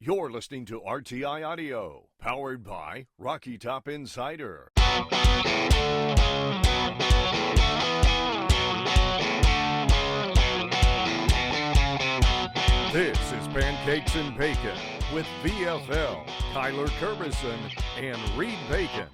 You're listening to RTI Audio, powered by Rocky Top Insider. This is Pancakes and Bacon with VFL, Kyler Kervison, and Reed Bacon.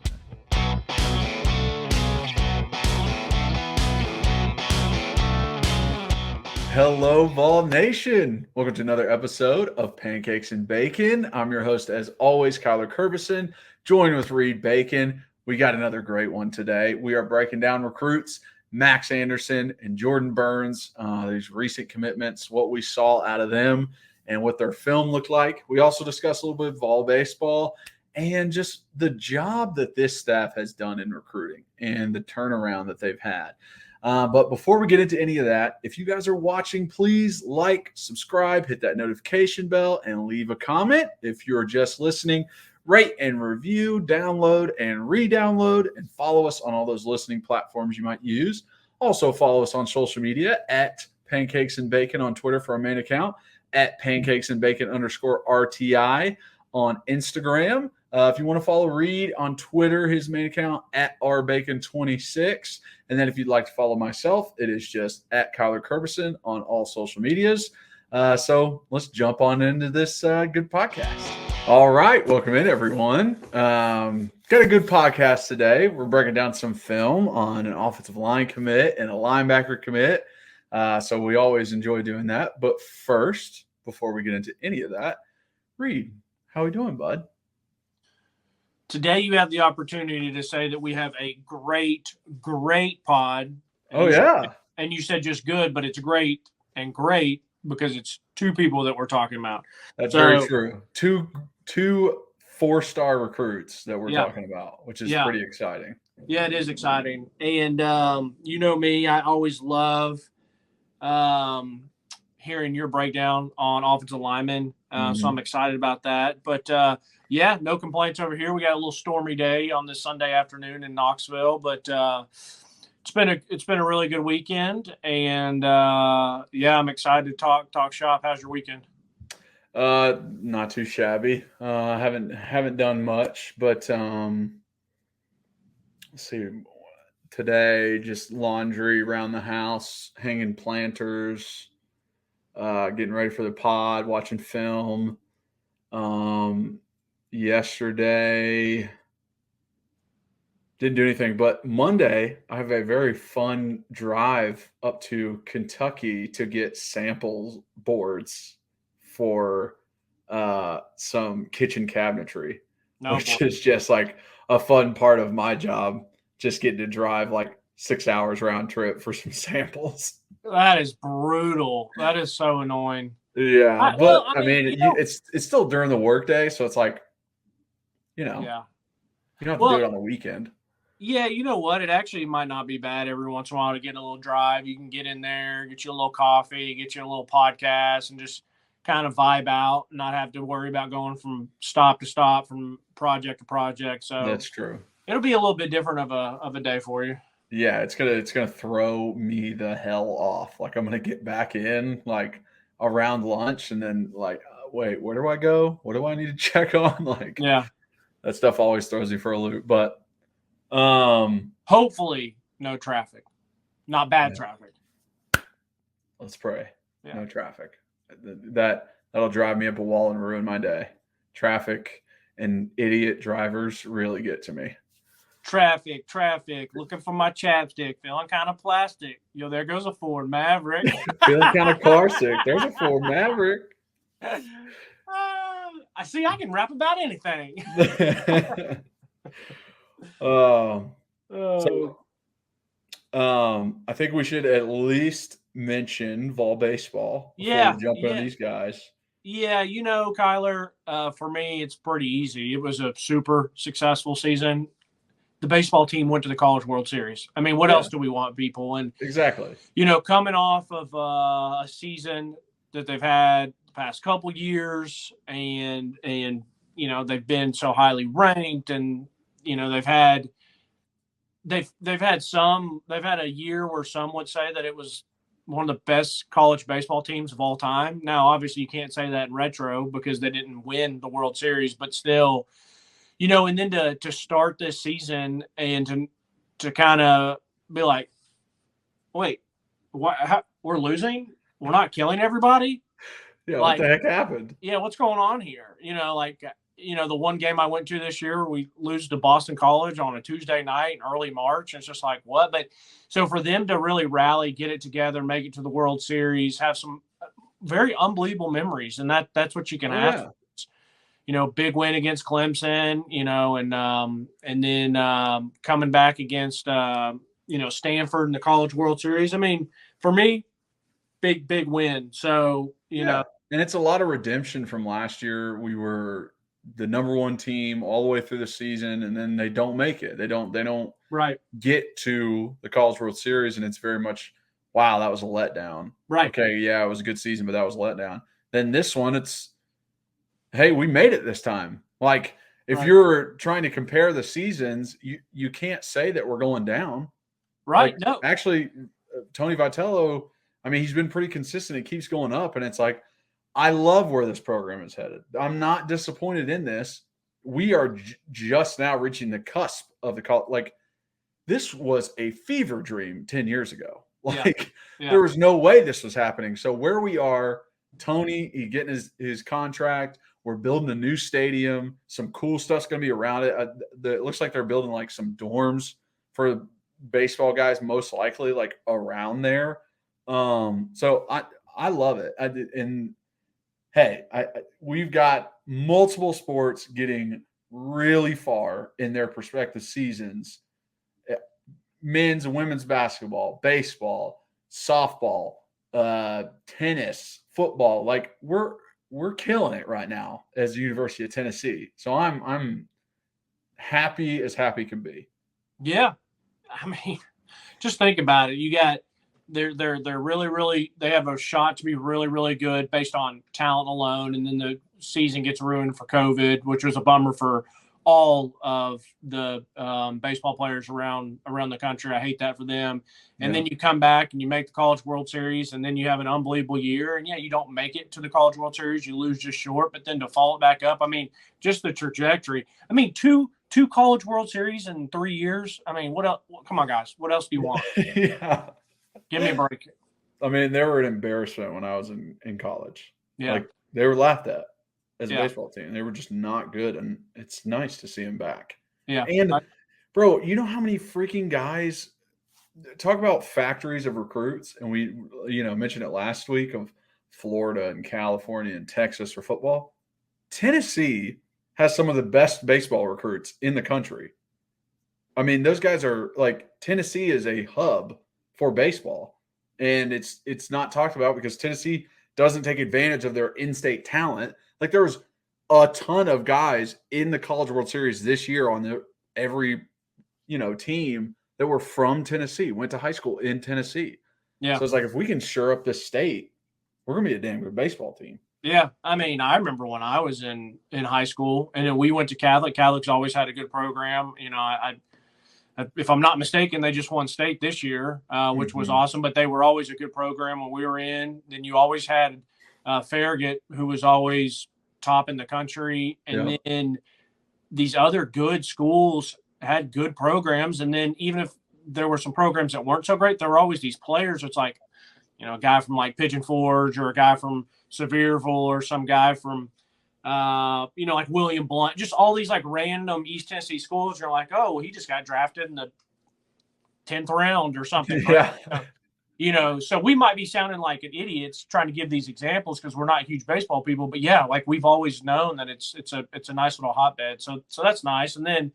Hello, Vol Nation. Welcome to another episode of Pancakes and Bacon. I'm your host, as always, Kyler Kervison, joined with Reed Bacon. We got another great one today. We are breaking down recruits, Max Anderson and Jordan Burns, these recent commitments, what we saw out of them, and what their film looked like. We also discuss a little bit of Vol baseball and just the job that this staff has done in recruiting and the turnaround that they've had. But before we get into any of that, if you guys are watching, please like, subscribe, hit that notification bell, and leave a comment. If you're just listening, rate and review, download and re-download, and follow us on all those listening platforms you might use. Also follow us on social media at Pancakes and Bacon on Twitter for our main account, at Pancakes and Bacon _RTI on Instagram. If you want to follow Reed on Twitter, his main account at rbacon26. And then if you'd like to follow myself, it is just at Kyler Kervison on all social medias. So let's jump on into this good podcast. All right. Welcome in, everyone. Got a good podcast today. We're breaking down some film on an offensive line commit and a linebacker commit. So we always enjoy doing that. But first, before we get into any of that, Reed, how we doing, bud? Today you have the opportunity to say that we have a great pod. Oh, yeah. And you said just good, but it's great because it's two people that we're talking about. That's very true. Two 4-star recruits that we're talking about, which is pretty exciting. Yeah, it is exciting. And you know me, I always love hearing your breakdown on offensive linemen. So I'm excited about that. But yeah, no complaints over here. We got a little stormy day on this Sunday afternoon in Knoxville, but it's been a really good weekend, and yeah, I'm excited to talk shop. How's your weekend? Not too shabby. Haven't done much, but let's see. Today, just laundry around the house, hanging planters, getting ready for the pod, watching film. Yesterday didn't do anything, but Monday I have a very fun drive up to Kentucky to get sample boards for some kitchen cabinetry, which is just like a fun part of my job, just getting to drive like 6 hours round trip for some samples. That is brutal. That is so annoying. Yeah, I mean it's still during the workday, so it's like, you don't have to do it on the weekend. Yeah, you know what? It actually might not be bad every once in a while to get a little drive. You can get in there, get you a little coffee, get you a little podcast, and just kind of vibe out, not have to worry about going from stop to stop, from project to project. So that's true. It'll be a little bit different of a day for you. Yeah, it's gonna throw me the hell off. Like I'm gonna get back in like around lunch, and then like, wait, where do I go? What do I need to check on? Like, yeah, that stuff always throws you for a loop. But hopefully no traffic, not bad traffic. Let's pray. Yeah. No traffic. That'll drive me up a wall and ruin my day. Traffic and idiot drivers really get to me. Traffic, looking for my chapstick, feeling kind of plastic. Yo, there goes a Ford Maverick. Feeling kind of car sick. There's a Ford Maverick. I see I can rap about anything. I think we should at least mention Vol baseball before we jump on these guys. Yeah, you know, Kyler, for me, it's pretty easy. It was a super successful season. The baseball team went to the College World Series. I mean, what else do we want, people? And exactly, you know, coming off of a season that they've had the past couple years, and you know, they've been so highly ranked, and you know, they've had a year where some would say that it was one of the best college baseball teams of all time. Now, obviously, you can't say that in retro because they didn't win the World Series, but still, and then to start this season and to kind of be like, wait, we're losing? We're not killing everybody? Yeah, what Like, the heck happened? yeah, what's going on here? The one game I went to this year, we lose to Boston College on a Tuesday night in early March. And it's just like, what? But so for them to really rally, get it together, make it to the World Series, have some very unbelievable memories. And that's what you can ask. Big win against Clemson, and then coming back against, Stanford in the College World Series. I mean, for me, big win. So, and it's a lot of redemption from last year. We were the number one team all the way through the season, and then they don't make it. They don't right get to the College World Series, and it's very much, wow, that was a letdown. Right. Okay, yeah, it was a good season, but that was a letdown. Then this one, it's, hey, we made it this time. Like, if you're trying to compare the seasons, you can't say that we're going down. Right. Like, no. Actually, Tony Vitello, I mean, he's been pretty consistent. It keeps going up, and it's like, I love where this program is headed. I'm not disappointed in this. We are just now reaching the cusp of the college. Like, this was a fever dream 10 years ago. Like, there was no way this was happening. So where we are, Tony, he getting his contract. We're building a new stadium. Some cool stuff's going to be around it. It looks like they're building like some dorms for baseball guys, most likely, like around there. So I love it. And hey, we've got multiple sports getting really far in their prospective seasons. Men's and women's basketball, baseball, softball, tennis, football. Like, we're killing it right now as the University of Tennessee. So I'm happy as happy can be. Yeah. I mean, just think about it. You got they're really, really, they have a shot to be really, really good based on talent alone. And then the season gets ruined for COVID, which was a bummer for all of the baseball players around the country. I hate that for them. And then you come back and you make the College World Series, and then you have an unbelievable year. And you don't make it to the College World Series, you lose just short, but then to follow it back up, I mean, just the trajectory. I mean, two College World Series in 3 years. I mean, what else? Come on, guys. What else do you want? Yeah. Give me a break. I mean, they were an embarrassment when I was in college. Yeah. Like, they were laughed at as a baseball team. They were just not good, and it's nice to see them back. Yeah. And, bro, you know how many freaking guys talk about factories of recruits, and we, mentioned it last week of Florida and California and Texas for football. Tennessee has some of the best baseball recruits in the country. I mean, those guys are like, Tennessee is a hub for baseball, and it's not talked about because Tennessee doesn't take advantage of their in-state talent. Like, there was a ton of guys in the College World Series this year on every team that were from Tennessee, went to high school in Tennessee. Yeah. So it's like, if we can shore up this state, we're gonna be a damn good baseball team. Yeah. I mean, I remember when I was in high school, and then we went to Catholic. Catholic's always had a good program. I if I'm not mistaken, they just won state this year, which was awesome. But they were always a good program when we were in. Then you always had Farragut, who was always top in the country. And then these other good schools had good programs. And then even if there were some programs that weren't so great, there were always these players. It's like, a guy from like Pigeon Forge, or a guy from Sevierville, or some guy from like William Blunt, just all these like random East Tennessee schools. You're like, oh, he just got drafted in the 10th round or something. Yeah. So we might be sounding like idiots trying to give these examples because we're not huge baseball people, but like we've always known that it's a nice little hotbed. So that's nice. And then,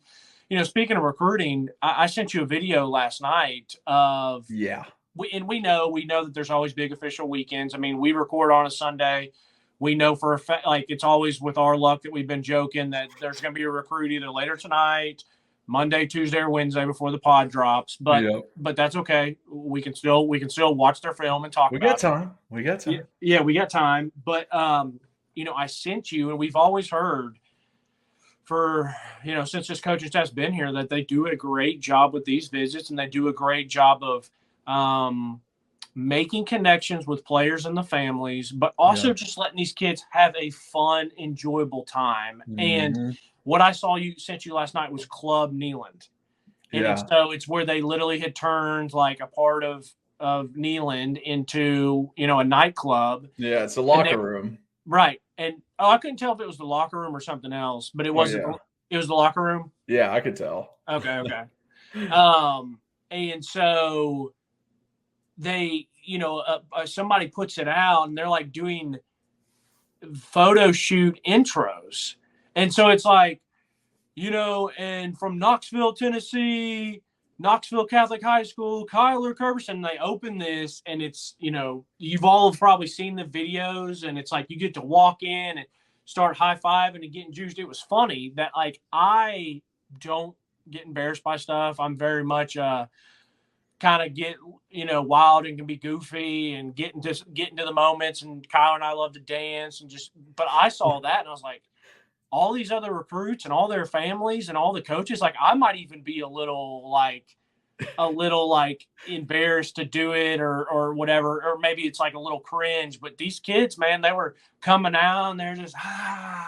speaking of recruiting, I sent you a video last night of, we know that there's always big official weekends. I mean, we record on a Sunday. We know for a fact, like, it's always with our luck that we've been joking that there's going to be a recruit either later tonight, Monday, Tuesday, or Wednesday before the pod drops. But that's okay. We can still watch their film and talk. We got time. Yeah, we got time. But I sent you, and we've always heard for since this coaching staff's been here that they do a great job with these visits, and they do a great job of making connections with players and the families, but also just letting these kids have a fun, enjoyable time. And what I sent you last night was Club Neyland. And so it's where they literally had turned like a part of Neyland into, a nightclub. Yeah, it's a locker room. Right. And I couldn't tell if it was the locker room or something else, but it wasn't. It was the locker room. Yeah, I could tell. Okay. And so they, somebody puts it out and they're like doing photo shoot intros. And so it's like, and from Knoxville, Tennessee, Knoxville Catholic High School, Kyler Kerberson, they open this and it's, you've all probably seen the videos and it's like you get to walk in and start high-fiving and getting juiced. It was funny that like I don't get embarrassed by stuff. I'm very much kind of get, wild and can be goofy and get into the moments. And Kyle and I love to dance but I saw that and I was like, all these other recruits and all their families and all the coaches, like I might even be a little embarrassed to do it or whatever, or maybe it's like a little cringe, but these kids, man, they were coming out and they're just,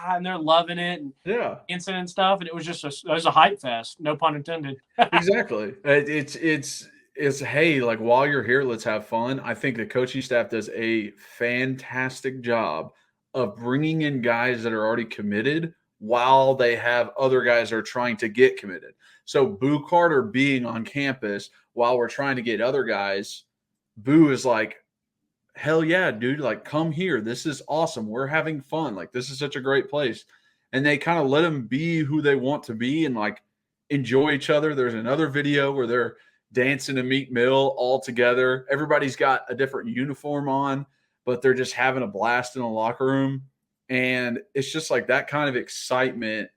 and they're loving it and dancing and stuff. And it was just it was a hype fest. No pun intended. Exactly. It's, hey, like while you're here, let's have fun. I think the coaching staff does a fantastic job of bringing in guys that are already committed while they have other guys that are trying to get committed. So Boo Carter being on campus while we're trying to get other guys, Boo is like, hell yeah, dude, like come here. This is awesome. We're having fun. Like this is such a great place. And they kind of let them be who they want to be and like enjoy each other. There's another video where they're dancing to Meek Mill all together. Everybody's got a different uniform on, but they're just having a blast in the locker room. And it's just like that kind of excitement.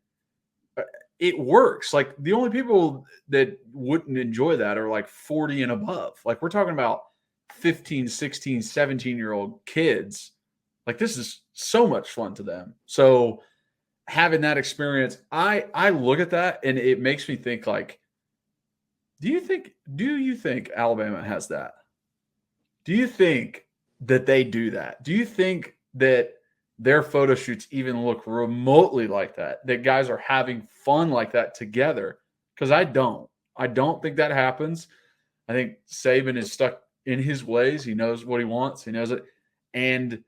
It works. Like the only people that wouldn't enjoy that are like 40 and above. Like we're talking about 15, 16, 17-year-old kids. Like this is so much fun to them. So having that experience, I look at that and it makes me think like, do you think Alabama has that? Do you think that they do that? Do you think that their photo shoots even look remotely like that? That guys are having fun like that together? Because I don't think that happens. I think Saban is stuck in his ways. He knows what he wants. He knows it. And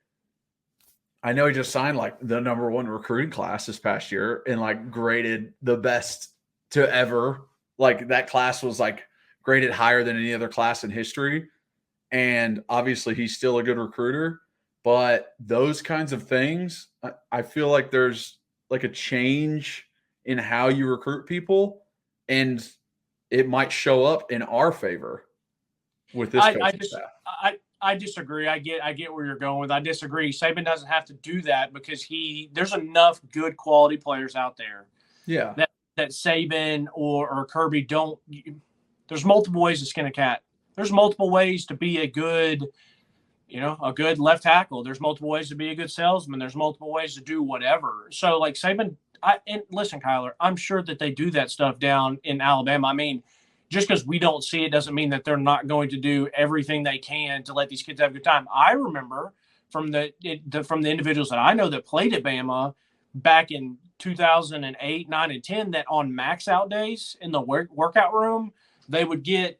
I know he just signed like the number 1 recruiting class this past year and like graded the best to ever. Like that class was like graded higher than any other class in history. And obviously he's still a good recruiter, but those kinds of things, I feel like there's like a change in how you recruit people and it might show up in our favor with this coaching staff. I disagree. I get where you're going with. I disagree. Saban doesn't have to do that because there's enough good quality players out there. Yeah. That Saban or Kirby don't. There's multiple ways to skin a cat. There's multiple ways to be a good left tackle. There's multiple ways to be a good salesman. There's multiple ways to do whatever. So like Saban, and listen, Kyler, I'm sure that they do that stuff down in Alabama. I mean, just because we don't see it doesn't mean that they're not going to do everything they can to let these kids have a good time. I remember from the individuals that I know that played at Bama back in 2008, 9, and 10 that on max out days in the workout room, they would get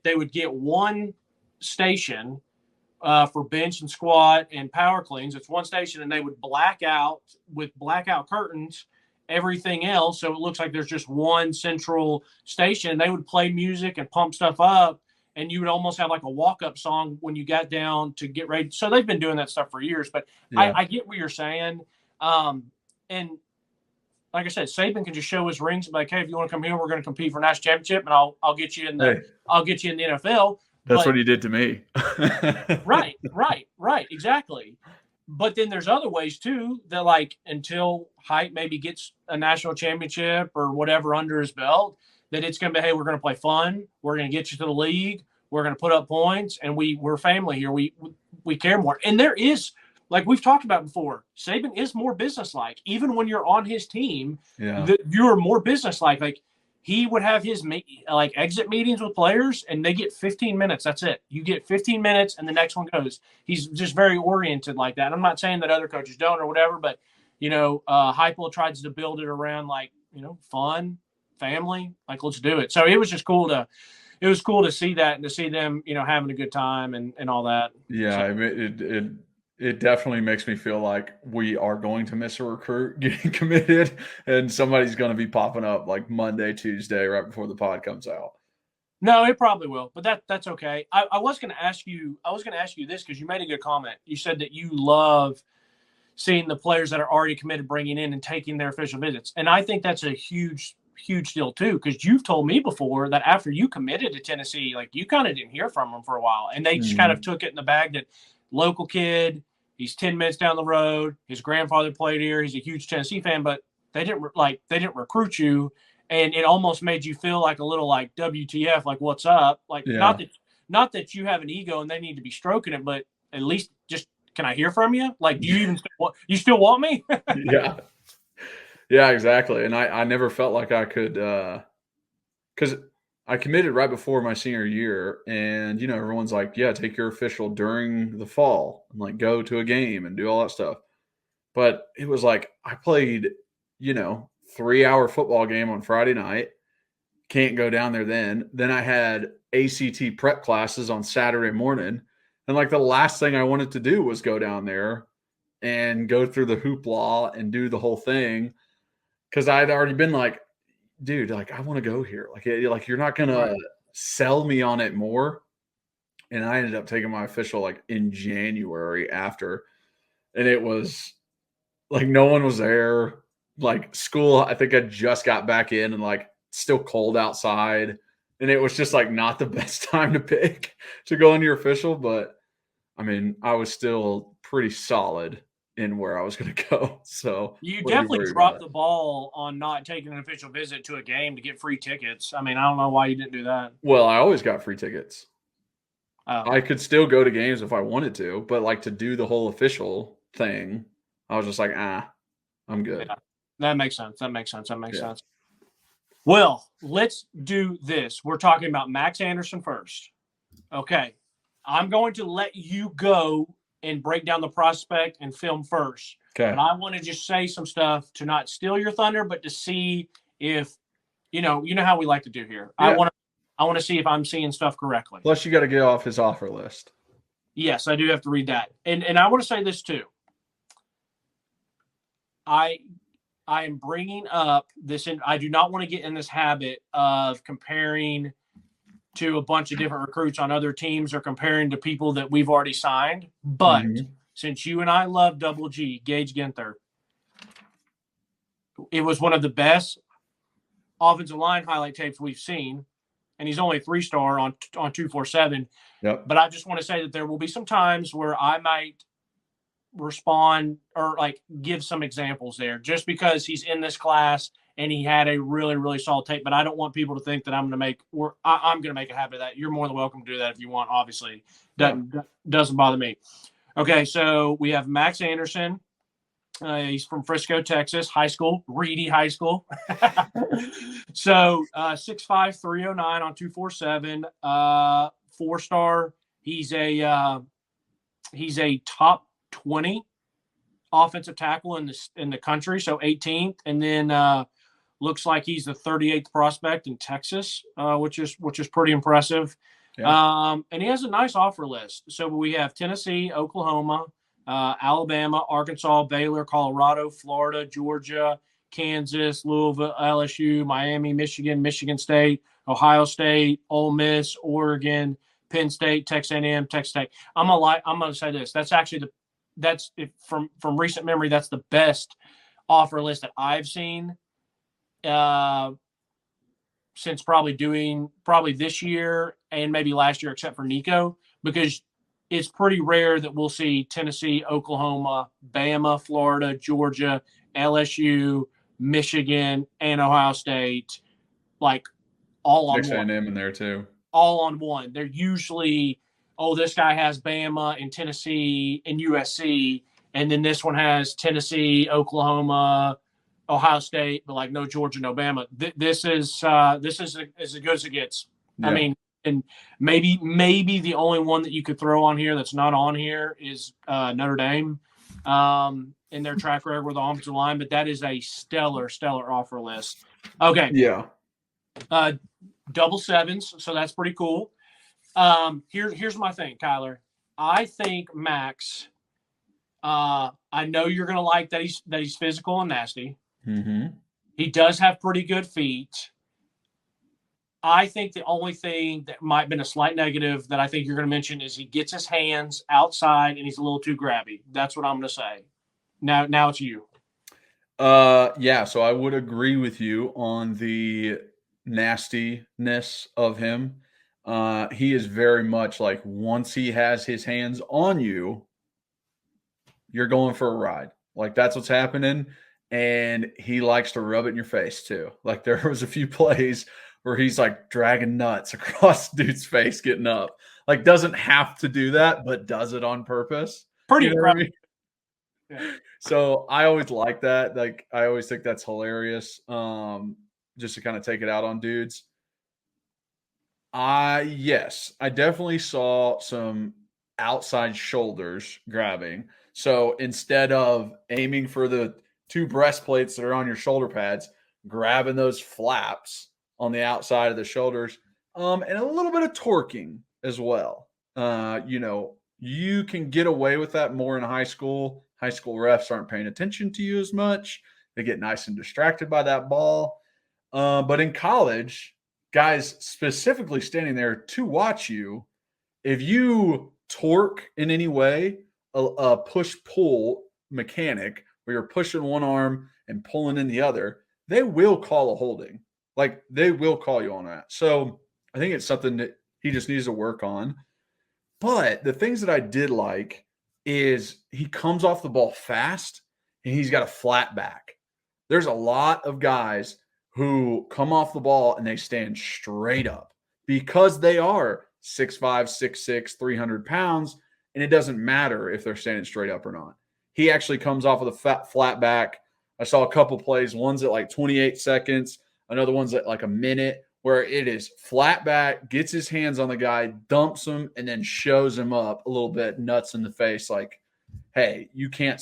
one station for bench and squat and power cleans. It's one station, and they would black out with blackout curtains everything else, so it looks like there's just one central station. They would play music and pump stuff up, and you would almost have like a walk-up song when you got down to get ready. So they've been doing that stuff for years, but yeah. I get what you're saying. And like I said, Saban can just show his rings and be like, hey, if you want to come here, we're going to compete for a national championship, and I'll get you in the NFL. That's what he did to me. Right, exactly. But then there's other ways too that like until Height maybe gets a national championship or whatever under his belt, that it's going to be, hey, we're going to play fun. We're going to get you to the league. We're going to put up points, and we're family here. We care more. And there is, like we've talked about before, Saban is more businesslike. Even when you're on his team, you're more businesslike. Like he would have his exit meetings with players, and they get 15 minutes. That's it. You get 15 minutes, and the next one goes. He's just very oriented like that. I'm not saying that other coaches don't or whatever, but Heupel tries to build it around fun, family. Like, let's do it. So it was just cool to. It was cool to see that and to see them, having a good time and all that. Yeah, So, it definitely makes me feel like we are going to miss a recruit getting committed, and somebody's going to be popping up like Monday, Tuesday, right before the pod comes out. No, it probably will, but that's okay. I was going to ask you. I was going to ask you this because you made a good comment. You said that you love seeing the players that are already committed bringing in and taking their official visits, and I think that's a huge deal too, because you've told me before that after you committed to Tennessee, like you kind of didn't hear from them for a while, and they just kind of took it in the bag that local kid, he's 10 minutes down the road, his grandfather played here, he's a huge Tennessee fan, but they didn't recruit you, and it almost made you feel like a little like WTF, like what's up, like not that you have an ego and they need to be stroking it, but at least just can I hear from you? Like, do you even you still want me? Yeah. Yeah, exactly. And I never felt like I could, because I committed right before my senior year, and everyone's like, yeah, take your official during the fall and like go to a game and do all that stuff. But it was like I played 3-hour football game on Friday night, can't go down there then I had ACT prep classes on Saturday morning, and like the last thing I wanted to do was go down there and go through the hoopla and do the whole thing. Because I'd already been like, dude, like I want to go here. Like you're not gonna sell me on it more. And I ended up taking my official like in January after, and it was like no one was there. Like school, I think I just got back in and like still cold outside, and it was just like not the best time to pick to go on your official. But I mean, I was still pretty solid in where I was going to go. So you definitely dropped the ball on not taking an official visit to a game to get free tickets. I mean, I don't know why you didn't do that. Well, I always got free tickets. I could still go to games if I wanted to, but like to do the whole official thing, I was just like, I'm good. Yeah, that makes sense. That makes sense. Well, let's do this. We're talking about Max Anderson first. Okay. I'm going to let you go and break down the prospect and film first. Okay. But I want to just say some stuff to not steal your thunder, but to see if, you know how we like to do here. Yeah. I want to see if I'm seeing stuff correctly. Plus, you got to get off his offer list. Yes, I do have to read that. And I want to say this too. I am bringing up this, and I do not want to get in this habit of comparing to a bunch of different recruits on other teams or comparing to people that we've already signed. But since you and I love Double G, Gage Ginther, it was one of the best offensive line highlight tapes we've seen. And he's only a 3-star on 247. Yep. But I just want to say that there will be some times where I might respond or like give some examples there just because he's in this class and he had a really, really solid tape. But I don't want people to think that I'm going to make a habit of that. You're more than welcome to do that if you want, obviously. Doesn't bother me. Okay, so we have Max Anderson. He's from Frisco, Texas, high school, Reedy High School. So 6'5", 309 on 247, 4-star. He's a top 20 offensive tackle in the country, so 18th, and then looks like he's the 38th prospect in Texas, which is pretty impressive. Yeah. And he has a nice offer list. So we have Tennessee, Oklahoma, Alabama, Arkansas, Baylor, Colorado, Florida, Georgia, Kansas, Louisville, LSU, Miami, Michigan, Michigan State, Ohio State, Ole Miss, Oregon, Penn State, Texas A&M, Texas Tech. I'm gonna say this. That's actually from recent memory. That's the best offer list that I've seen since probably this year and maybe last year, except for Nico, because it's pretty rare that we'll see Tennessee, Oklahoma, Bama, Florida, Georgia, LSU, Michigan, and Ohio State, like all on Texas one. A&M in there too. All on one. They're usually, this guy has Bama and Tennessee and USC, and then this one has Tennessee, Oklahoma, Ohio State, but like no Georgia, no Bama. This is as good as it gets. Yeah. I mean, and maybe the only one that you could throw on here that's not on here is Notre Dame in their track record with the offensive line, but that is a stellar offer list. Okay. Yeah. Double sevens, so that's pretty cool. Here's my thing, Kyler. I think Max. I know you're going to like that he's physical and nasty. Mm-hmm. He does have pretty good feet. I think the only thing that might have been a slight negative that I think you're going to mention is he gets his hands outside and he's a little too grabby. That's what I'm going to say. Now it's you. Yeah, so I would agree with you on the nastiness of him. He is very much like once he has his hands on you, you're going for a ride. Like that's what's happening. And he likes to rub it in your face too. Like there was a few plays where he's like dragging nuts across dude's face, getting up. Like doesn't have to do that, but does it on purpose. Pretty you know incredible. Yeah. So I always like that. Like I always think that's hilarious. Just to kind of take it out on dudes. Yes, I definitely saw some outside shoulders grabbing. So instead of aiming for the two breastplates that are on your shoulder pads, grabbing those flaps on the outside of the shoulders, and a little bit of torquing as well. You can get away with that more in high school. High school refs aren't paying attention to you as much. They get nice and distracted by that ball. But in college, guys specifically standing there to watch you, if you torque in any way, a push-pull mechanic where you're pushing one arm and pulling in the other, they will call a holding. Like they will call you on that. So I think it's something that he just needs to work on. But the things that I did like is he comes off the ball fast and he's got a flat back. There's a lot of guys who come off the ball and they stand straight up because they are 6'5", 6'6", 300 pounds, and it doesn't matter if they're standing straight up or not. He actually comes off with a flat back. I saw a couple plays, one's at like 28 seconds, another one's at like a minute, where it is flat back, gets his hands on the guy, dumps him, and then shows him up a little bit, nuts in the face, like, hey, you can't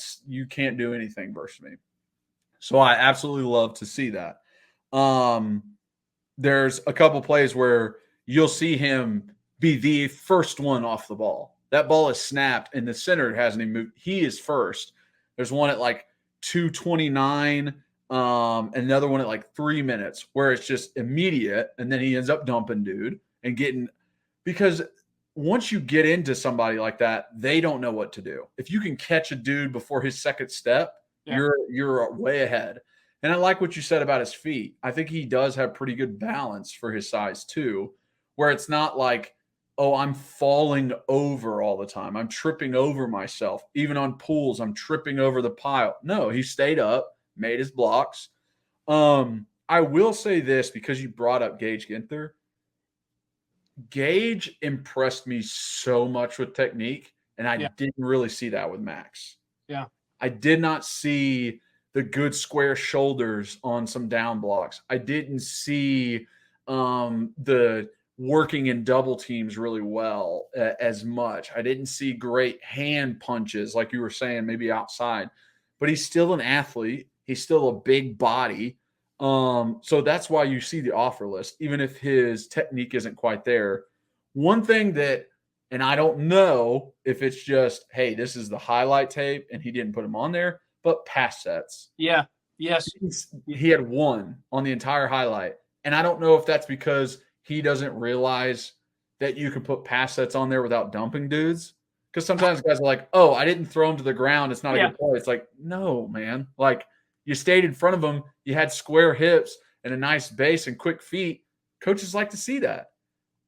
do anything versus me. So I absolutely love to see that. There's a couple plays where you'll see him be the first one off the ball. That ball is snapped and the center hasn't even moved. He is first. There's one at like 2:29, another one at like 3 minutes where it's just immediate. And then he ends up dumping dude and getting, because once you get into somebody like that, they don't know what to do. If you can catch a dude before his second step, you're way ahead. And I like what you said about his feet. I think he does have pretty good balance for his size too, where it's not like, oh, I'm falling over all the time. I'm tripping over myself. Even on pools, I'm tripping over the pile. No, he stayed up, made his blocks. I will say this because you brought up Gage Ginther. Gage impressed me so much with technique, and I didn't really see that with Max. Yeah. I did not see the good square shoulders on some down blocks. I didn't see the working in double teams really well as much. I didn't see great hand punches like you were saying, maybe outside. But he's still an athlete. He's still a big body. So that's why you see the offer list, even if his technique isn't quite there. One thing that, and I don't know if it's just, hey, this is the highlight tape and he didn't put him on there, but pass sets. Yeah. Yes. He had one on the entire highlight. And I don't know if that's because he doesn't realize that you can put pass sets on there without dumping dudes. Because sometimes guys are like, oh, I didn't throw him to the ground. It's not a good play. It's like, no, man. Like, you stayed in front of him. You had square hips and a nice base and quick feet. Coaches like to see that.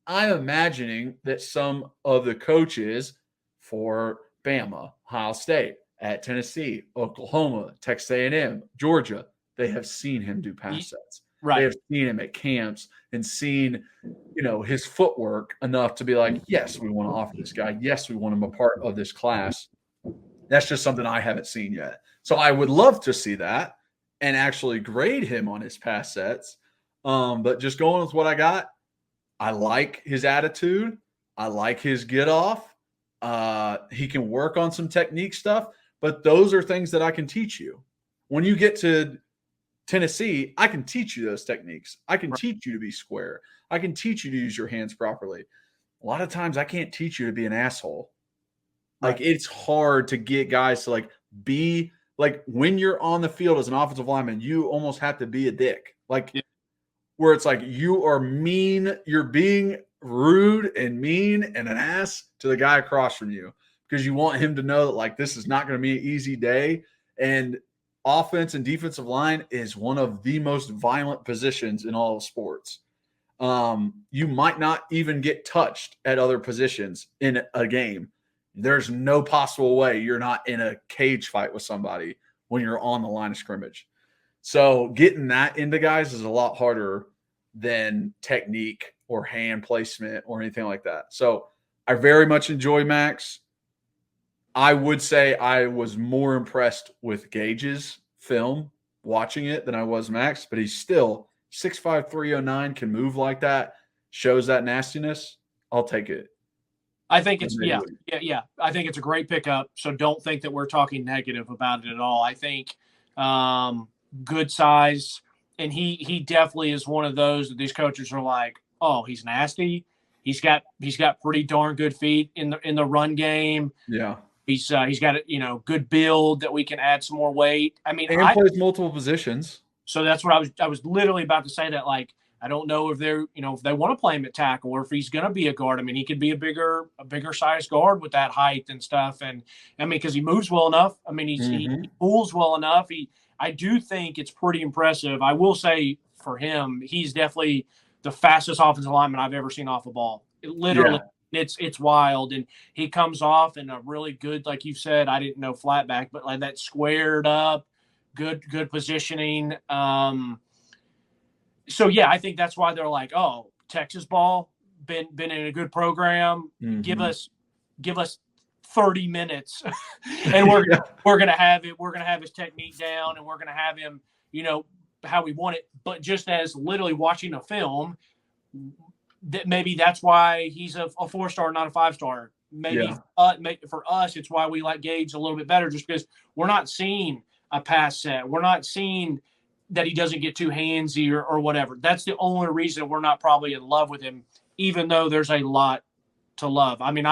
I'm imagining that some of the coaches for Bama, Ohio State, at Tennessee, Oklahoma, Texas A&M, Georgia, they have seen him do pass sets. Right. They have seen him at camps and seen, his footwork enough to be like, yes, we want to offer this guy. Yes, we want him a part of this class. That's just something I haven't seen yet. So I would love to see that. and actually grade him on his pass sets. But just going with what I got, I like his attitude. I like his get off. He can work on some technique stuff, but those are things that I can teach you. When you get to Tennessee, I can teach you those techniques. I can teach you to be square. I can teach you to use your hands properly. A lot of times I can't teach you to be an asshole. Like it's hard to get guys to like be like when you're on the field as an offensive lineman, you almost have to be a dick. Like where it's like you are mean, you're being rude and mean and an ass to the guy across from you because you want him to know that like this is not going to be an easy day. And offense and defensive line is one of the most violent positions in all of sports. You might not even get touched at other positions in a game. There's no possible way you're not in a cage fight with somebody when you're on the line of scrimmage. So getting that into guys is a lot harder than technique or hand placement or anything like that. So I very much enjoy Max. I would say I was more impressed with Gage's film watching it than I was Max, but he's still 6'5", 309, can move like that, shows that nastiness. I'll take it. I think it's yeah. I think it's a great pickup. So don't think that we're talking negative about it at all. I think good size, and he definitely is one of those that these coaches are like, oh, he's nasty. He's got pretty darn good feet in the run game. Yeah. He's got a good build that we can add some more weight. I mean, and plays multiple positions. So that's what I was literally about to say that, like, I don't know if they're, if they want to play him at tackle or if he's going to be a guard. I mean, he could be a bigger size guard with that height and stuff. And I mean, because he moves well enough. I mean, he pulls well enough. I do think it's pretty impressive. I will say for him, he's definitely the fastest offensive lineman I've ever seen off a ball. It's wild. And he comes off in a really good, like you said, I didn't know flat back, but like that squared up, good positioning. So yeah, I think that's why they're like, oh, Texas ball, been in a good program. Give us 30 minutes, and we're gonna have it. We're gonna have his technique down, and we're gonna have him, how we want it. But just as literally watching a film, that maybe that's why he's a 4-star, not a 5-star. Maybe for us, it's why we like Gage a little bit better, just because we're not seeing a pass set. We're not seeing that he doesn't get too handsy or whatever. That's the only reason we're not probably in love with him, even though there's a lot to love. I mean,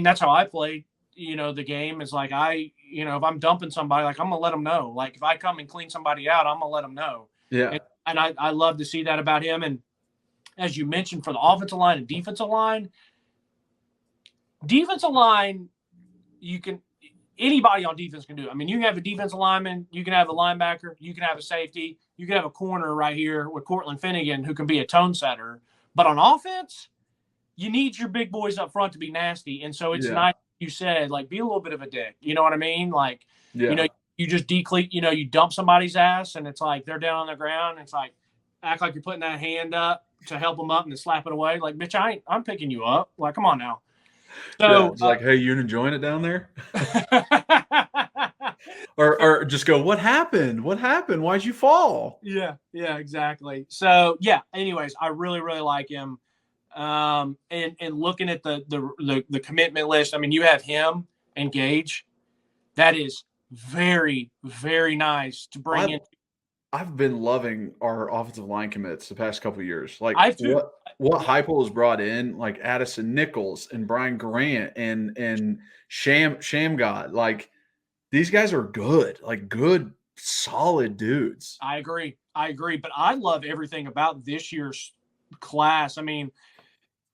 that's how I play. The game is like if I'm dumping somebody, like I'm gonna let them know. Like if I come and clean somebody out, I'm gonna let them know. Yeah. And I love to see that about him. And as you mentioned, for the offensive line and defensive line, anybody on defense can do it. I mean, you can have a defensive lineman, you can have a linebacker, you can have a safety, you can have a corner right here with Cortland Finnegan who can be a tone setter. But on offense, you need your big boys up front to be nasty. And so it's nice, you said, like, be a little bit of a dick. You know what I mean? Like, you just decleat, you dump somebody's ass and it's like they're down on the ground. And it's like, act like you're putting that hand up to help them up and then slap it away. Like, bitch, I'm picking you up. Like, come on now. So it's like, hey, you enjoying it down there? or just go, what happened? What happened? Why'd you fall? Yeah, exactly. So yeah, anyways, I really, really like him. And looking at the commitment list, I mean, you have him and Gage. That is very, very nice to bring in. I've been loving our offensive line commits the past couple of years. Like what Heupel has brought in, like Addison Nichols and Brian Grant and Shamgod. Like these guys are good, like good, solid dudes. I agree. But I love everything about this year's class. I mean,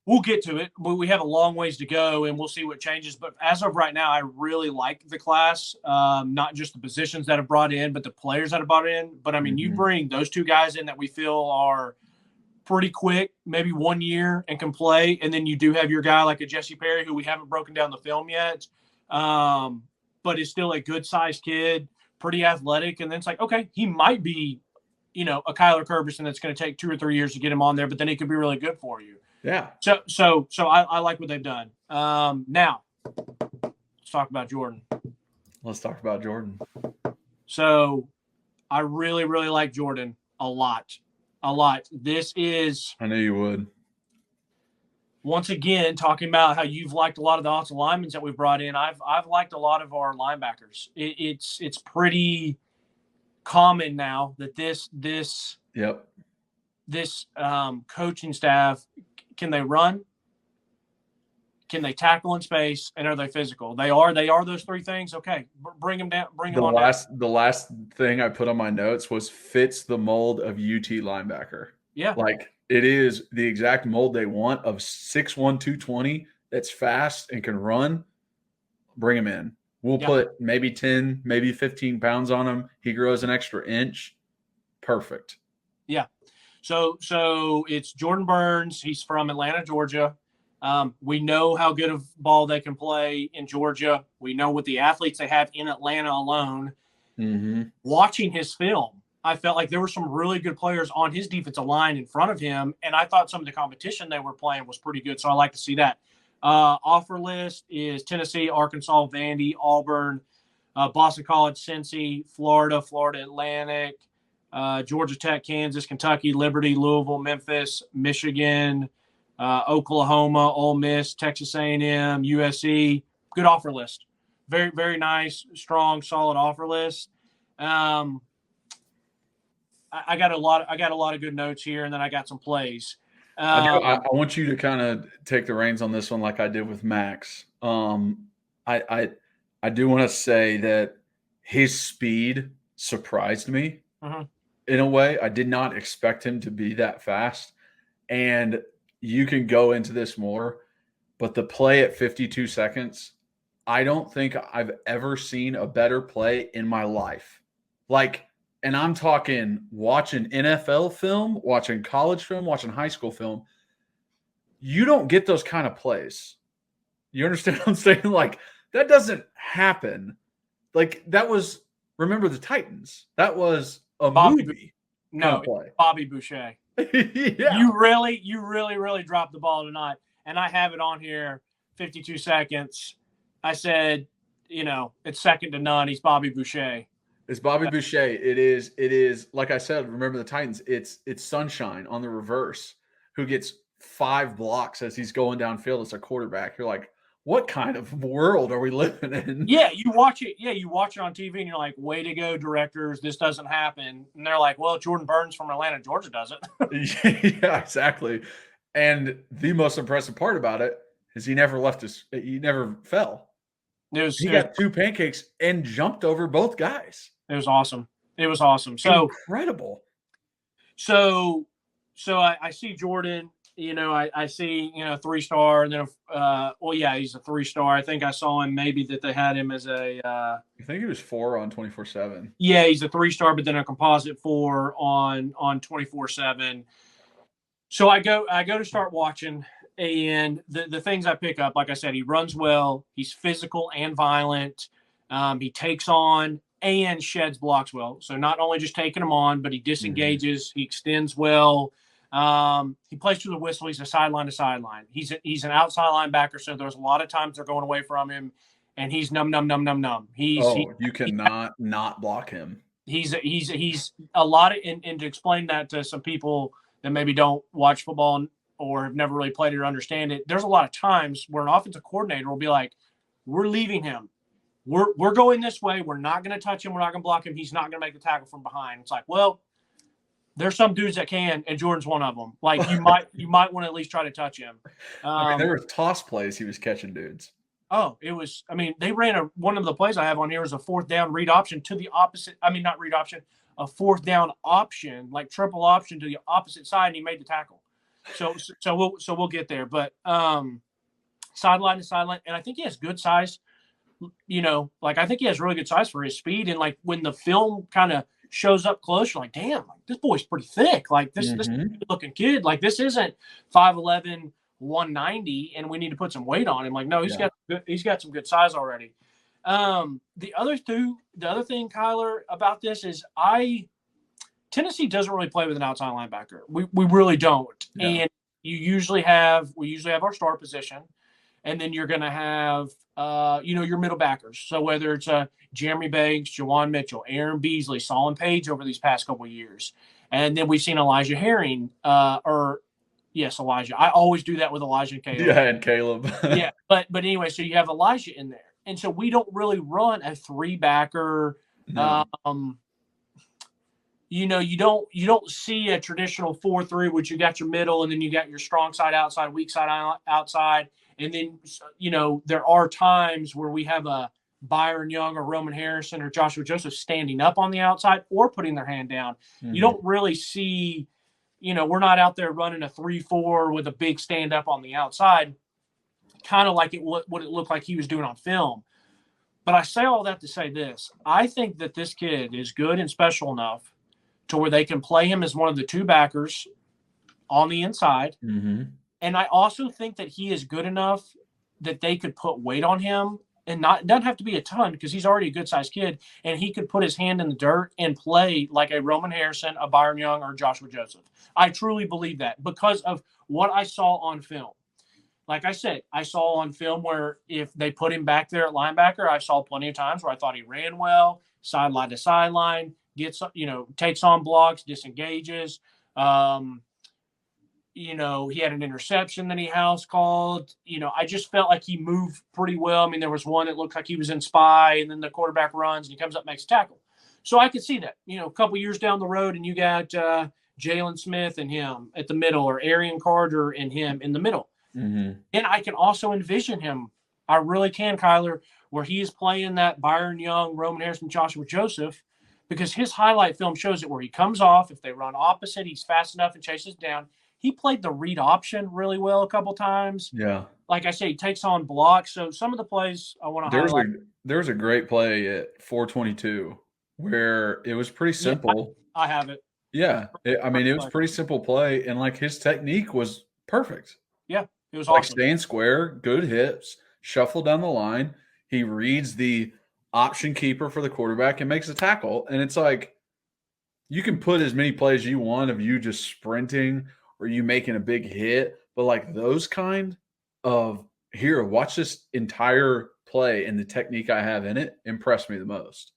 we'll get to it. We have a long ways to go, and we'll see what changes. But as of right now, I really like the class, not just the positions that have brought in, but the players that have brought in. But, I mean, you bring those two guys in that we feel are pretty quick, maybe 1 year, and can play. And then you do have your guy like a Jesse Perry, who we haven't broken down the film yet, but is still a good-sized kid, pretty athletic. And then it's like, okay, he might be, a Kyler Kerberson that's going to take 2 or 3 years to get him on there, but then he could be really good for you. Yeah. So I like what they've done. Now, let's talk about Jordan. Let's talk about Jordan. So I really, really like Jordan a lot. This is, I knew you would. once again, talking about how you've liked a lot of the offensive linemen that we've brought in. I've liked a lot of our linebackers. It's pretty common now that this coaching staff, can they run? Can they tackle in space? And are they physical? They are those three things. Okay, bring them down. Bring them on down. The last thing I put on my notes was fits the mold of UT linebacker. Yeah. Like it is the exact mold they want of 6'1", 220 that's fast and can run. Bring him in. We'll put maybe 10, maybe 15 pounds on him. He grows an extra inch. Perfect. Yeah. So it's Jordan Burns. He's from Atlanta, Georgia. We know how good of ball they can play in Georgia. We know what the athletes they have in Atlanta alone. Mm-hmm. Watching his film, I felt like there were some really good players on his defensive line in front of him, and I thought some of the competition they were playing was pretty good, so I like to see that. Offer list is Tennessee, Arkansas, Vandy, Auburn, Boston College, Cincy, Florida Atlantic, Georgia Tech, Kansas, Kentucky, Liberty, Louisville, Memphis, Michigan, Oklahoma, Ole Miss, Texas A&M, USC. Good offer list. Very, very nice, strong, solid offer list. I got a lot of good notes here, and then I got some plays. I want you to kind of take the reins on this one, like I did with Max. I do want to say that his speed surprised me in a way. I did not expect him to be that fast, and you can go into this more, but the play at 52 seconds, I don't think I've ever seen a better play in my life. And I'm talking watching NFL film, watching college film, watching high school film. You don't get those kind of plays. You understand what I'm saying? Like, that doesn't happen. Like, that was, remember the Titans. That was a movie. No, play. Bobby Boucher. Yeah. You really dropped the ball tonight. And I have it on here, 52 seconds. I said, it's second to none. He's Bobby Boucher. It's Bobby Boucher. It is like I said, remember the Titans, it's Sunshine on the reverse who gets 5 blocks as he's going downfield as a quarterback. You're like, what kind of world are we living in? Yeah, you watch it on TV and you're like, way to go, directors, this doesn't happen. And they're like, well, Jordan Burns from Atlanta, Georgia does it. Yeah, exactly. And the most impressive part about it is he never fell. He got 2 pancakes and jumped over both guys. It was awesome. So incredible. So I see Jordan, I see, 3-star, and then, he's a 3-star. I think I saw him maybe that they had him as a, I think he was 4 on 24/7. Yeah, he's a 3-star, but then a composite 4 on 24/7. So I go to start watching, and the things I pick up, like I said, he runs well. He's physical and violent. He takes on and sheds blocks well. So not only just taking them on, but he disengages. He extends well. He plays through the whistle. He's a sideline to sideline. He's an outside linebacker, so there's a lot of times they're going away from him, and he's numb. You cannot not block him. He's a lot of, and to explain that to some people that maybe don't watch football or have never really played it or understand it, there's a lot of times where an offensive coordinator will be like, we're leaving him. We're going this way. We're not going to touch him. We're not going to block him. He's not going to make the tackle from behind. It's like, well, there's some dudes that can, and Jordan's one of them. Like, you might want to at least try to touch him. There were toss plays he was catching dudes. Oh, it was. I mean, they ran one of the plays I have on here is a 4th down read option to the opposite. I mean, not read option, a 4th down option, like triple option to the opposite side, and he made the tackle. So we'll get there, but sideline to sideline, and I think he has good size. I think he has really good size for his speed, and like when the film kind of shows up close, you're like, damn, like, this boy's pretty thick. Like this good looking kid. Like, this isn't 5'11", 190, and we need to put some weight on him. Like, no, he's got some good size already. The other thing, Kyler, about this is Tennessee doesn't really play with an outside linebacker. We really don't. Yeah. And we usually have our star position. and then you're going to have, your middle backers. So whether it's Jeremy Banks, Jawan Mitchell, Aaron Beasley, Solon Page over these past couple of years. And then we've seen Elijah Herring, Elijah. I always do that with Elijah and Caleb. Yeah, and Caleb. Yeah, but anyway, so you have Elijah in there. And so we don't really run a 3-backer. No. You don't see a traditional 4-3, which you got your middle and then you got your strong side outside, weak side outside. And then, there are times where we have a Byron Young or Roman Harrison or Joshua Joseph standing up on the outside or putting their hand down. You don't really see, we're not out there running a 3-4 with a big stand up on the outside, kind of like what it looked like he was doing on film. But I say all that to say this. I think that this kid is good and special enough to where they can play him as one of the 2 backers on the inside. Mm-hmm. And I also think that he is good enough that they could put weight on him, and it doesn't have to be a ton because he's already a good-sized kid, and he could put his hand in the dirt and play like a Roman Harrison, a Byron Young, or Joshua Joseph. I truly believe that because of what I saw on film. Like I said, I saw on film where if they put him back there at linebacker, I saw plenty of times where I thought he ran well, sideline to sideline, takes on blocks, disengages. He had an interception that he house called. I just felt like he moved pretty well. I mean, there was one that looked like he was in spy, and then the quarterback runs and he comes up, makes a tackle. So I could see that, a couple years down the road, and you got Jalen Smith and him at the middle, or Arian Carter and him in the middle. Mm-hmm. And I can also envision him, I really can, Kyler, where he is playing that Byron Young, Roman Harrison, Joshua Joseph, because his highlight film shows it where he comes off. If they run opposite, he's fast enough and chases down. He played the read option really well a couple times. Yeah. Like I say, he takes on blocks. So some of the plays I want to highlight. There was a great play at 422 where it was pretty simple. Yeah, I have it. Yeah. It was pretty simple play, and like his technique was perfect. Yeah, it was like awesome. Staying square, good hips, shuffle down the line. He reads the option keeper for the quarterback and makes a tackle. And it's like, you can put as many plays you want of you just sprinting or you making a big hit, but like those kind of, here, watch this entire play and the technique I have in it impressed me the most.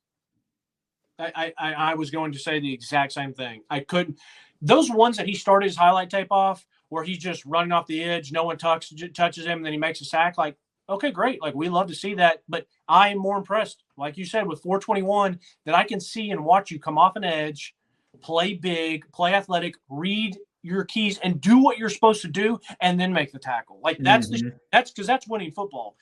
I was going to say the exact same thing. I couldn't. Those ones that he started his highlight tape off, where he's just running off the edge, no one touches him, and then he makes a sack. Like, okay, great. Like, we love to see that. But I am more impressed, like you said, with 421, that I can see and watch you come off an edge, play big, play athletic, read your keys, and do what you're supposed to do, and then make the tackle. Like, that's because that's winning football.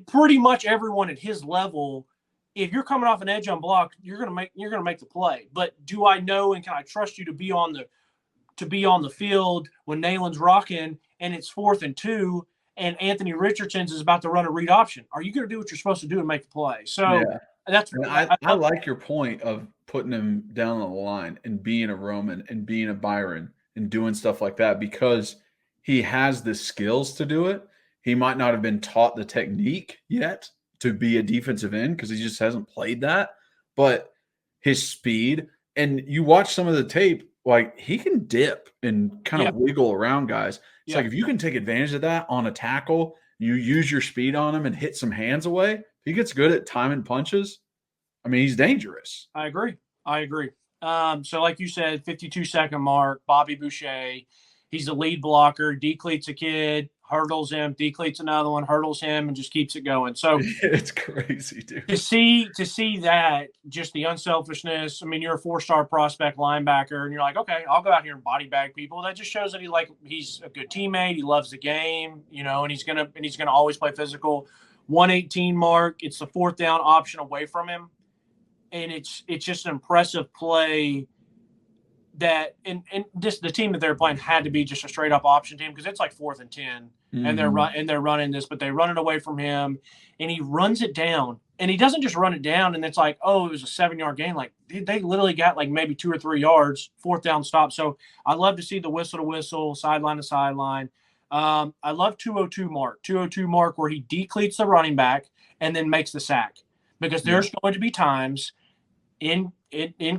Pretty much everyone at his level, if you're coming off an edge on block, you're gonna make the play. But do I know and can I trust you to be on the field when Nalen's rocking and it's 4th and 2 and Anthony Richardson's is about to run a read option? Are you going to do what you're supposed to do and make the play? So that's I like your point of putting him down on the line and being a Roman and being a Byron and doing stuff like that, because he has the skills to do it. He might not have been taught the technique yet to be a defensive end because he just hasn't played that, but his speed, and you watch some of the tape, like he can dip and kind of wiggle around guys. It's like, if you can take advantage of that on a tackle, you use your speed on him and hit some hands away, if he gets good at timing punches, I mean, he's dangerous. I agree. So like you said, 52-second mark, Bobby Boucher, he's the lead blocker, decleats a kid, hurdles him, decleats another one, hurdles him, and just keeps it going. So it's crazy, dude. To see that, just the unselfishness. I mean, you're a 4-star prospect linebacker, and you're like, okay, I'll go out here and body bag people. That just shows that he's a good teammate. He loves the game, and he's gonna always play physical. 118 mark. It's the 4th down option away from him, and it's just an impressive play. That and just the team that they're playing had to be just a straight up option team, because it's like 4th and 10, and they're running this, but they run it away from him, and he runs it down, and he doesn't just run it down, and it's like, oh, it was a 7-yard gain. Like, they literally got like maybe 2 or 3 yards, 4th down stop. So I love to see the whistle to whistle, sideline to sideline. I love 202 mark where he decleats the running back and then makes the sack, because there's going to be times in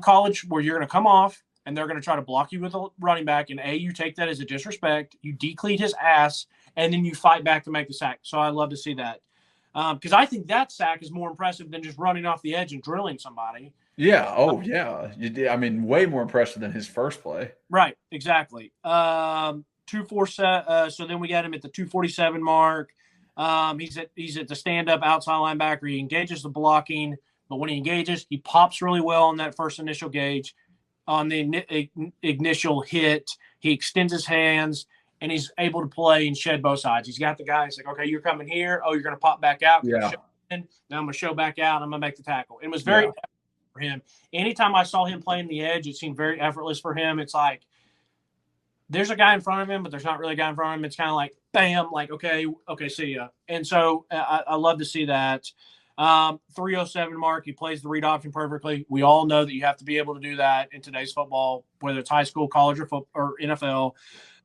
college where you're going to come off and they're going to try to block you with a running back, and you take that as a disrespect. You decleat his ass, and then you fight back to make the sack. So I love to see that. Because I think that sack is more impressive than just running off the edge and drilling somebody. Yeah. Oh, yeah. You did. I mean, way more impressive than his first play. Right. Exactly. 247. So then we got him at the 247 mark. He's at the stand-up outside linebacker. He engages the blocking, but when he engages, he pops really well on that first initial gauge. On the initial hit, he extends his hands, and he's able to play and shed both sides. He's got the guy. He's like, okay, you're coming here. Oh, you're going to pop back out. Yeah. Now I'm going to show back out. I'm going to make the tackle. It was very for him. Anytime I saw him playing the edge, it seemed very effortless for him. It's like there's a guy in front of him, but there's not really a guy in front of him. It's kind of like, bam, like, okay, see ya. And so I love to see that. 307 mark, he plays the read option perfectly. We all know that you have to be able to do that in today's football, whether it's high school, college, or NFL.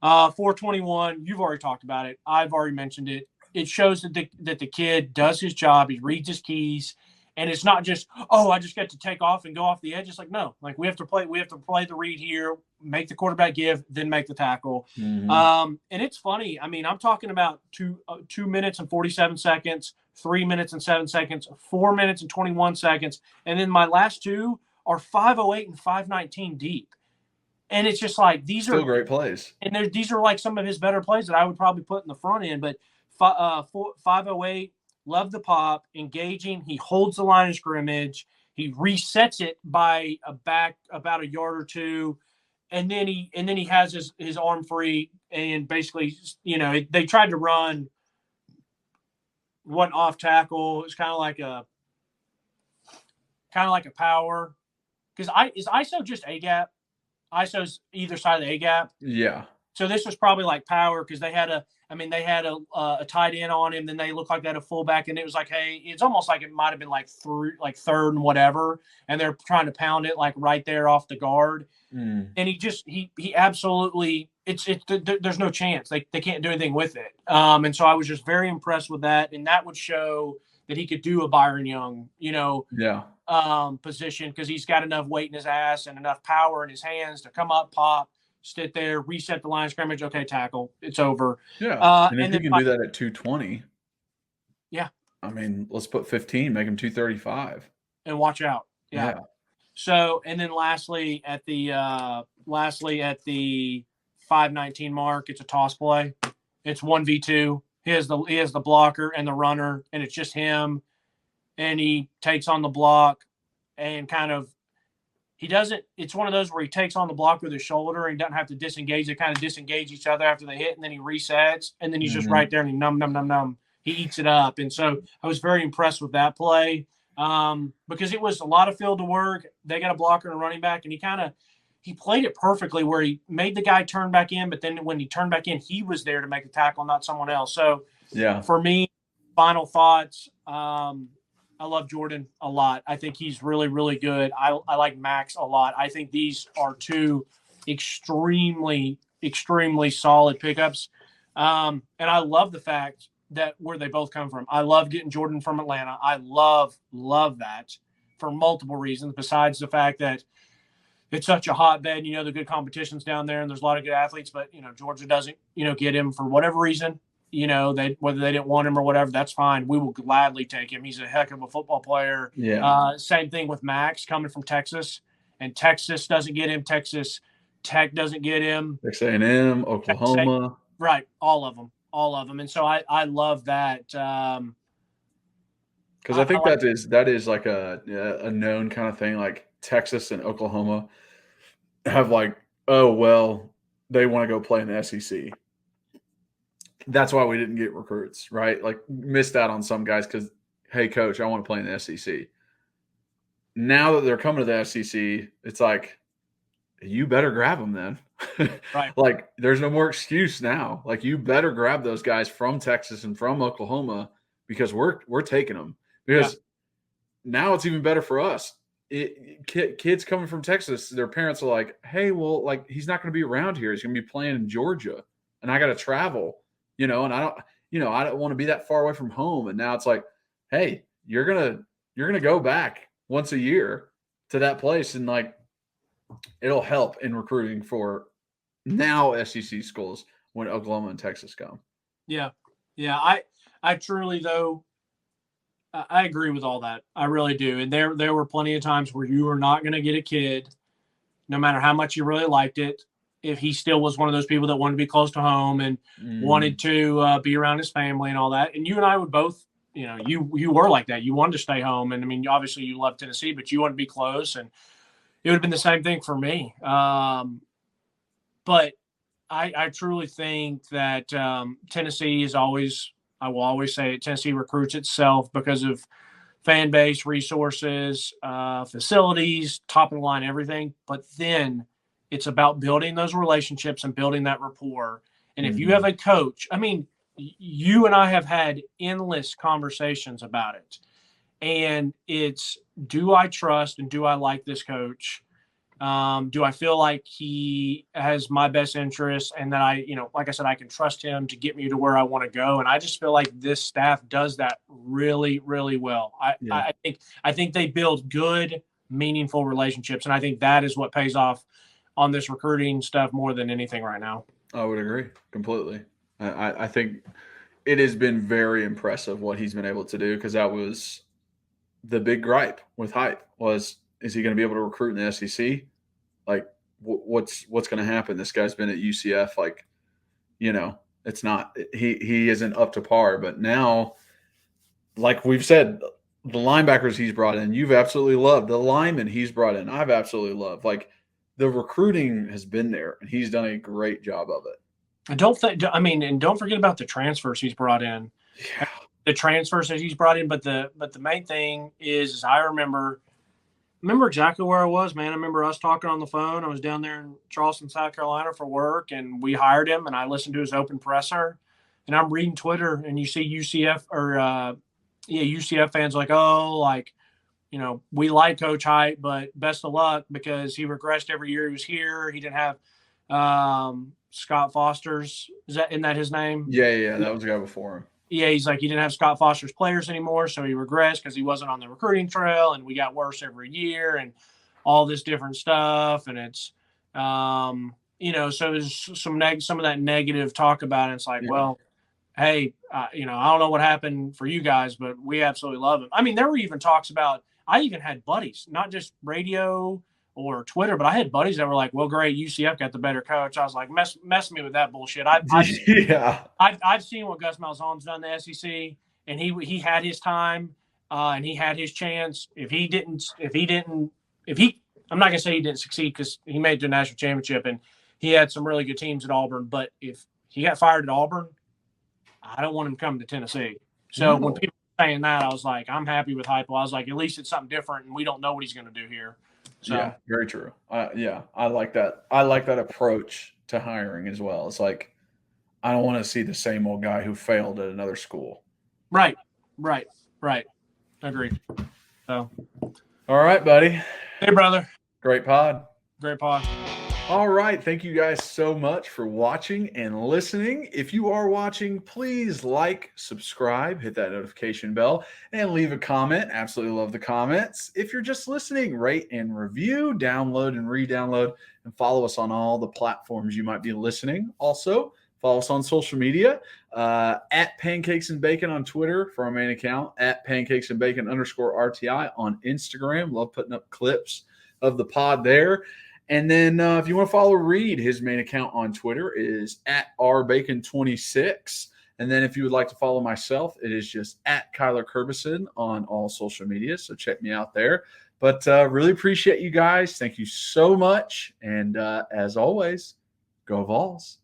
421, you've already talked about it. I've already mentioned it. It shows that the kid does his job. He reads his keys. And it's not just, oh, I just get to take off and go off the edge. It's like, no, like we have to play the read here, make the quarterback give, then make the tackle. Mm-hmm. And it's funny. I mean, I'm talking about 2 minutes and 47 seconds, 3 minutes and 7 seconds, 4 minutes and 21 seconds. And then my last two are 5:08 and 5:19 deep. And it's just like, these still are great plays. And these are like some of his better plays that I would probably put in the front end, but 5:08, love the pop, engaging. He holds the line of scrimmage. He resets it by back about a yard or two, and then he has his arm free, and basically, they tried to run one off tackle. It's kind of like a power, because is ISO just A gap? ISO's either side of the A gap. Yeah. So this was probably like power, because they had a tight end on him. Then they looked like they had a fullback, and it was like, hey, it's almost like it might have been like third and whatever, and they're trying to pound it like right there off the guard. And he absolutely, there's no chance they can't do anything with it. And so I was just very impressed with that, and that would show that he could do a Byron Young, position, because he's got enough weight in his ass and enough power in his hands to come up, pop, sit there, reset the line of scrimmage. Okay, tackle. It's over. Yeah. And if you can do that at 220. Yeah. I mean, let's put 15, make him 235. And watch out. Yeah. So, and then lastly at the 5:19 mark, it's a toss play. It's 1v2. He has the blocker and the runner, and it's just him. And he takes on the block, and it's one of those where he takes on the block with his shoulder and doesn't have to disengage. They kind of disengage each other after they hit, and then he resets, and then he's just right there, and he he eats it up. And so I was very impressed with that play, because it was a lot of field to work. They got a blocker and a running back, and he played it perfectly, where he made the guy turn back in, but then when he turned back in, he was there to make the tackle, not someone else. So for me, final thoughts, I love Jordan a lot. I think he's really, really good. I like Max a lot. I think these are two extremely, extremely solid pickups. And I love the fact that where they both come from. I love getting Jordan from Atlanta. I love that for multiple reasons, besides the fact that it's such a hotbed. The good competition's down there, and there's a lot of good athletes, but, Georgia doesn't, get him for whatever reason. Whether they didn't want him or whatever, that's fine. We will gladly take him. He's a heck of a football player. Yeah. Same thing with Max coming from Texas, and Texas doesn't get him. Texas Tech doesn't get him. Texas A&M, Oklahoma. Right. All of them. And so I love that. Because I think that is like a known kind of thing. Like Texas and Oklahoma have like, oh, well, they want to go play in the SEC. That's why we didn't get recruits, right? Like missed out on some guys because, hey, coach, I want to play in the SEC. Now that they're coming to the SEC, it's like, you better grab them then. Right. Like there's no more excuse now. Like you better grab those guys from Texas and from Oklahoma, because we're taking them. Because now it's even better for us. Kids coming from Texas, their parents are like, hey, well, like he's not going to be around here. He's going to be playing in Georgia, and I got to travel. And I don't want to be that far away from home. And now it's like, hey, you're gonna go back once a year to that place, and like it'll help in recruiting for now SEC schools when Oklahoma and Texas come. Yeah. Yeah. I truly, though, I agree with all that. I really do. And there were plenty of times where you were not going to get a kid, no matter how much you really liked it, if he still was one of those people that wanted to be close to home and wanted to be around his family and all that. And you and I would both, you were like that. You wanted to stay home. And I mean, obviously you love Tennessee, but you wanted to be close. And it would have been the same thing for me. But I truly think that Tennessee is always, I will always say it, Tennessee recruits itself because of fan base, resources, facilities, top of the line, everything. But then it's about building those relationships and building that rapport. And if you have a coach, I mean, you and I have had endless conversations about it. And it's, do I trust and do I like this coach? Do I feel like he has my best interest and that I, like I said, I can trust him to get me to where I want to go. And I just feel like this staff does that really, really well. I think they build good, meaningful relationships. And I think that is what pays off on this recruiting stuff more than anything right now. I would agree completely. I think it has been very impressive what he's been able to do, because that was the big gripe with Hype was, is he going to be able to recruit in the SEC? Like, what's going to happen? This guy's been at UCF. Like, it's not, he isn't up to par. But now, like we've said, the linebackers he's brought in, you've absolutely loved. The linemen he's brought in, I've absolutely loved. Like, the recruiting has been there, and he's done a great job of it. And don't forget about the transfers he's brought in. Yeah. The transfers that he's brought in, but the main thing is I remember exactly where I was, man. I remember us talking on the phone. I was down there in Charleston, South Carolina for work, and we hired him, and I listened to his open presser. And I'm reading Twitter, and you see UCF fans like, we like Coach Hype, but best of luck because he regressed every year he was here. He didn't have Scott Foster's. Isn't that his name? Yeah, that was the guy before him. Yeah, he's like, he didn't have Scott Foster's players anymore, so he regressed because he wasn't on the recruiting trail, and we got worse every year and all this different stuff. And it's, so there's some of that negative talk about it. It's like, well, hey, I don't know what happened for you guys, but we absolutely love him. I mean, there were even talks about, I even had buddies, not just radio or Twitter, but I had buddies that were like, well, great, UCF got the better coach. I was like, mess me with that bullshit. I've seen what Gus Malzahn's done in the SEC, and he had his time and he had his chance. I'm not gonna say he didn't succeed because he made it to a national championship and he had some really good teams at Auburn. But if he got fired at Auburn, I don't want him coming to Tennessee. So when people were saying that, I was like, I'm happy with Heupel. I was like, at least it's something different, and we don't know what he's going to do here. So. Yeah, very true. I like that. I like that approach to hiring as well. It's like, I don't want to see the same old guy who failed at another school. Right. Agreed. So. All right, buddy. Hey, brother. Great pod. All right. Thank you guys so much for watching and listening. If you are watching, please like, subscribe, hit that notification bell, and leave a comment. Absolutely love the comments. If you're just listening, rate and review, download and re-download, and follow us on all the platforms you might be listening. Also, follow us on social media, at Pancakes and Bacon on Twitter for our main account, at Pancakes and Bacon _RTI on Instagram. Love putting up clips of the pod there. And then if you want to follow Reed, his main account on Twitter is at rbacon26. And then if you would like to follow myself, it is just at Kyler Kerbison on all social media. So check me out there. But really appreciate you guys. Thank you so much. And as always, go Vols.